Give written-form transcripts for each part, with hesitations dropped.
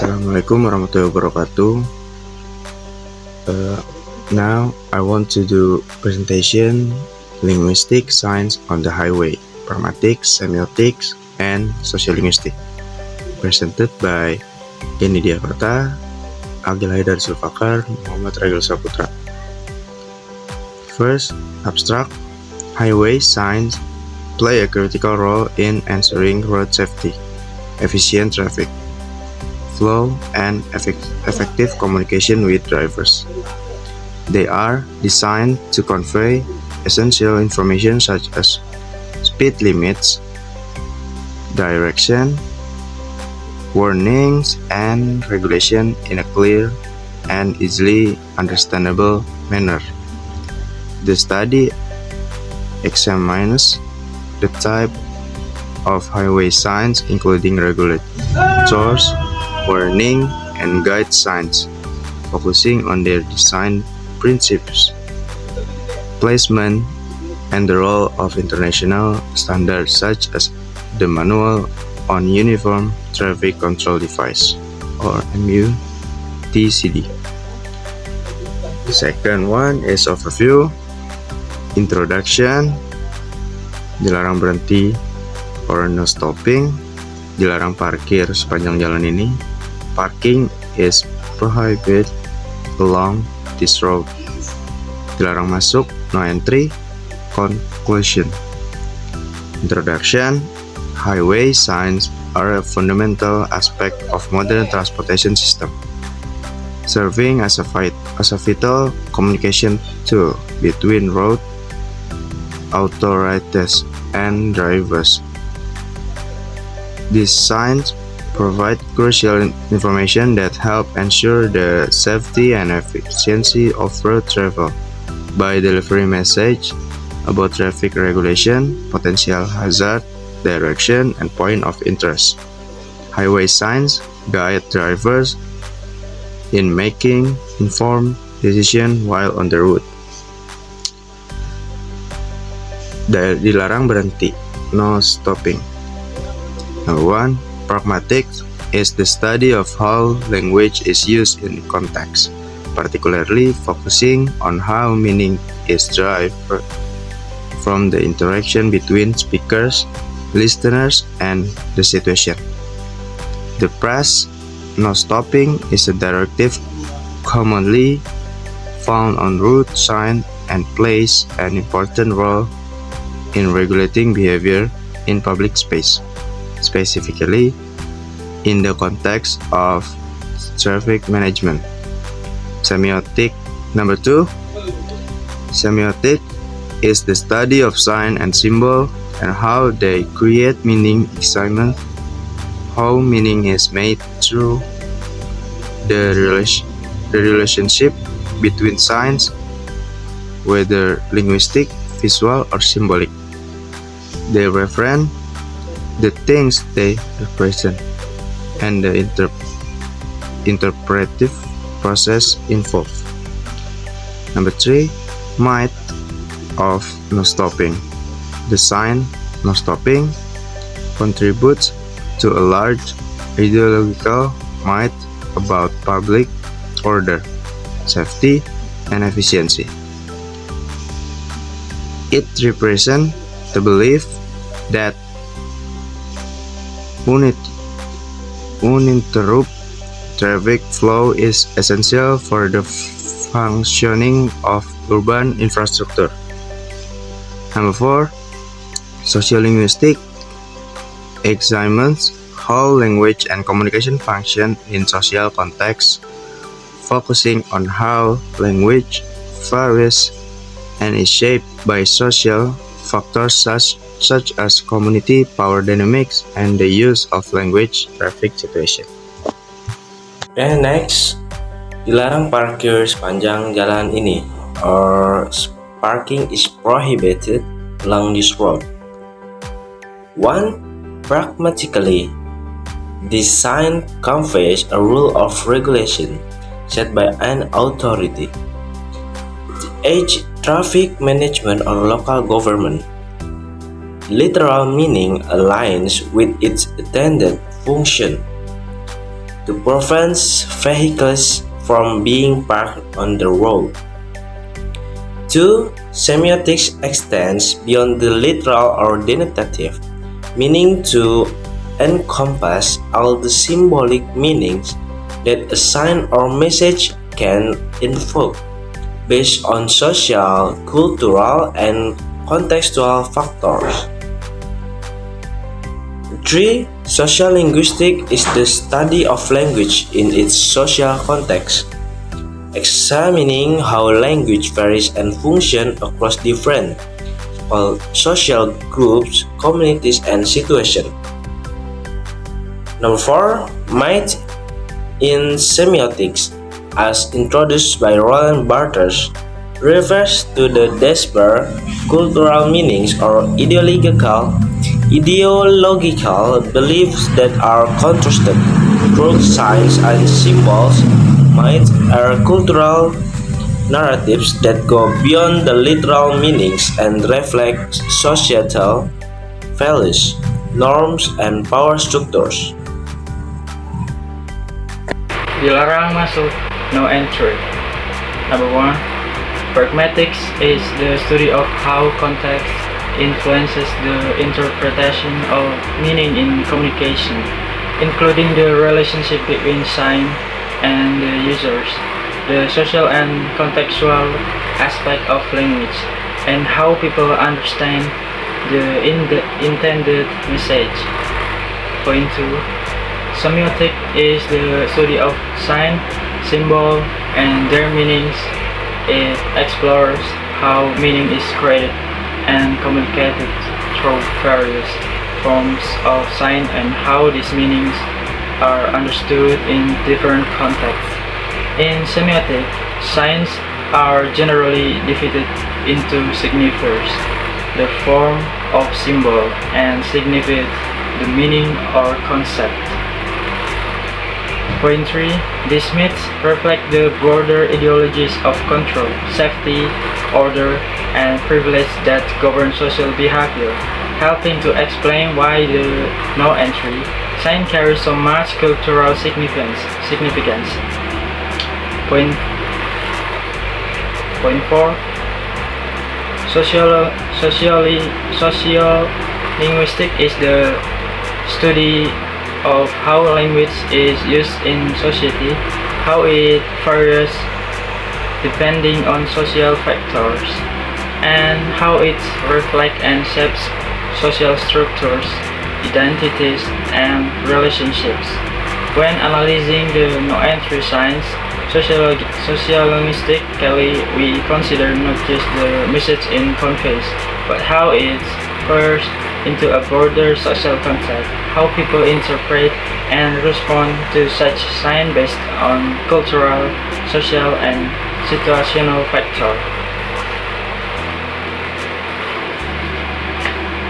Assalamualaikum warahmatullahi wabarakatuh. Now I want to do presentation linguistic science on the highway, pragmatics, semiotics, and sociolinguistic. Presented by Kenny Diakarta, Agil Haidar Zulfakar, Muhammad Regil Saputra. First, abstract. Highway signs play a critical role in ensuring road safety, efficient traffic flow, and effective communication with drivers. They are designed to convey essential information such as speed limits, direction, warnings, and regulation in a clear and easily understandable manner. The study examines the type of highway signs, including regulators, warning, and guide signs, focusing on their design principles, placement, and the role of international standards such as the Manual on Uniform Traffic Control Device, or MUTCD. The second one is overview, introduction, dilarang berhenti or no stopping, dilarang parkir sepanjang jalan ini. Parking is prohibited along this road. Dilarang masuk, no entry. Conclusion. Introduction. Highway signs are a fundamental aspect of modern transportation system, serving as a vital communication tool between road authorities and drivers. These signs provide crucial information that help ensure the safety and efficiency of road travel by delivering message about traffic regulation, potential hazard, direction, and point of interest. Highway signs guide drivers in making informed decisions while on the road. Dilarang berhenti, no stopping. Number 1. Pragmatics is the study of how language is used in context, particularly focusing on how meaning is derived from the interaction between speakers, listeners, and the situation. The phrase "no stopping" is a directive commonly found on road signs and plays an important role in regulating behavior in public space, specifically in the context of traffic management. Semiotic. Number 2. Semiotic is the study of sign and symbol and how they create meaning. Examine how meaning is made through the relationship between signs, whether linguistic, visual, or symbolic. They reference the things they represent and the interpretive process involved. Number 3. Might of no stopping. The sign "no stopping" contributes to a large ideological might about public order, safety, and efficiency. It represents the belief that uninterrupted traffic flow is essential for the functioning of urban infrastructure. Number 4. Sociolinguistic examines how language and communication function in social contexts, focusing on how language varies and is shaped by social factors such as community, power dynamics, and the use of language traffic situation. Okay, next, dilarang parkir sepanjang jalan ini, or parking is prohibited along this road. 1. Pragmatically, this sign conveys a rule of regulation set by an authority, e.g., traffic management or local government. Literal meaning aligns with its intended function. to prevent vehicles from being parked on the road. 2. Semiotics extends beyond the literal or denotative meaning to encompass all the symbolic meanings that a sign or message can invoke based on social, cultural, and contextual factors. 3. Sociolinguistics is the study of language in its social context, examining how language varies and functions across different social groups, communities, and situations. Number 4. Might in semiotics, as introduced by Roland Barthes, refers to the disparate cultural meanings or ideological beliefs that are constructed through signs and symbols. Might are cultural narratives that go beyond the literal meanings and reflect societal values, norms, and power structures. Dilarang masuk, no entry. Number 1. Pragmatics is the study of how context influences the interpretation of meaning in communication, including the relationship between sign and the users, the social and contextual aspect of language, and how people understand the intended message. Point 2. Semiotic is the study of sign, symbol, and their meanings. It explores how meaning is created and communicated through various forms of sign and how these meanings are understood in different contexts. In semiotic, signs are generally divided into signifiers, the form of symbol, and signified, the meaning or concept. Point 3. These myths reflect the broader ideologies of control, safety, order, and privilege that govern social behavior, helping to explain why the no entry sign carries so much cultural significance. Point 4. Sociolinguistics is the study of how language is used in society, how it varies depending on social factors, and how it reflects and shapes social structures, identities, and relationships. When analyzing the no-entry signs, sociolinguistically, we consider not just the message it conveys, but how it fits into a broader social context, how people interpret and respond to such signs based on cultural, social, and situational factors.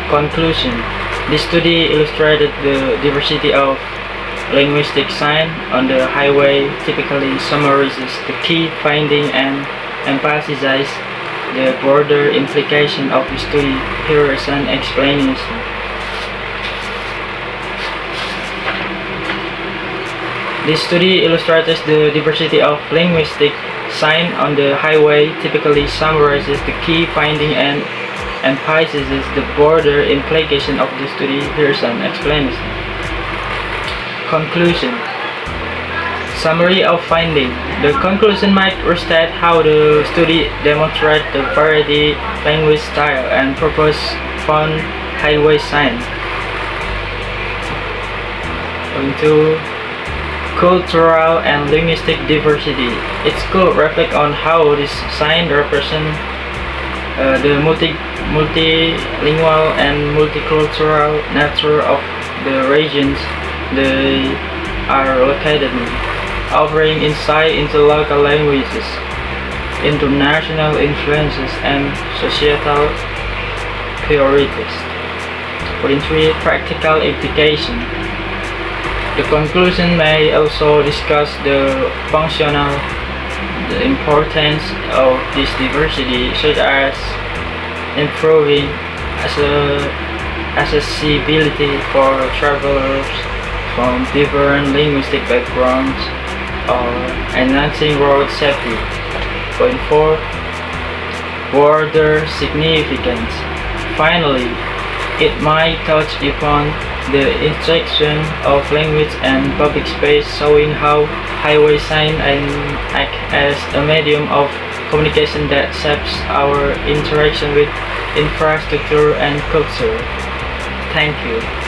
Conclusion. This study illustrated the diversity of linguistic signs on the highway, typically summarizes the key finding and emphasizes the broader implication of the study. Here is an explanation. This study illustrates the diversity of linguistic signs on the highway, typically summarizes the key finding and emphasizes the broader implication of the study. Here is an explanation. Conclusion. Summary of finding. The conclusion might restate how the study demonstrates the variety, language style, and purpose found highway signs. Point 2. Cultural and linguistic diversity. It could reflect on how this sign represent the multilingual and multicultural nature of the regions they are located in, offering insight into local languages, international influences, and societal priorities. Point 3. Practical implication. The conclusion may also discuss the importance of this diversity, such as improving accessibility for travelers from different linguistic backgrounds or enhancing road safety. Point 4. Border significance. Finally, it might touch upon the intersection of language and public space, showing how highway signs act as a medium of communication that shapes our interaction with infrastructure and culture. Thank you.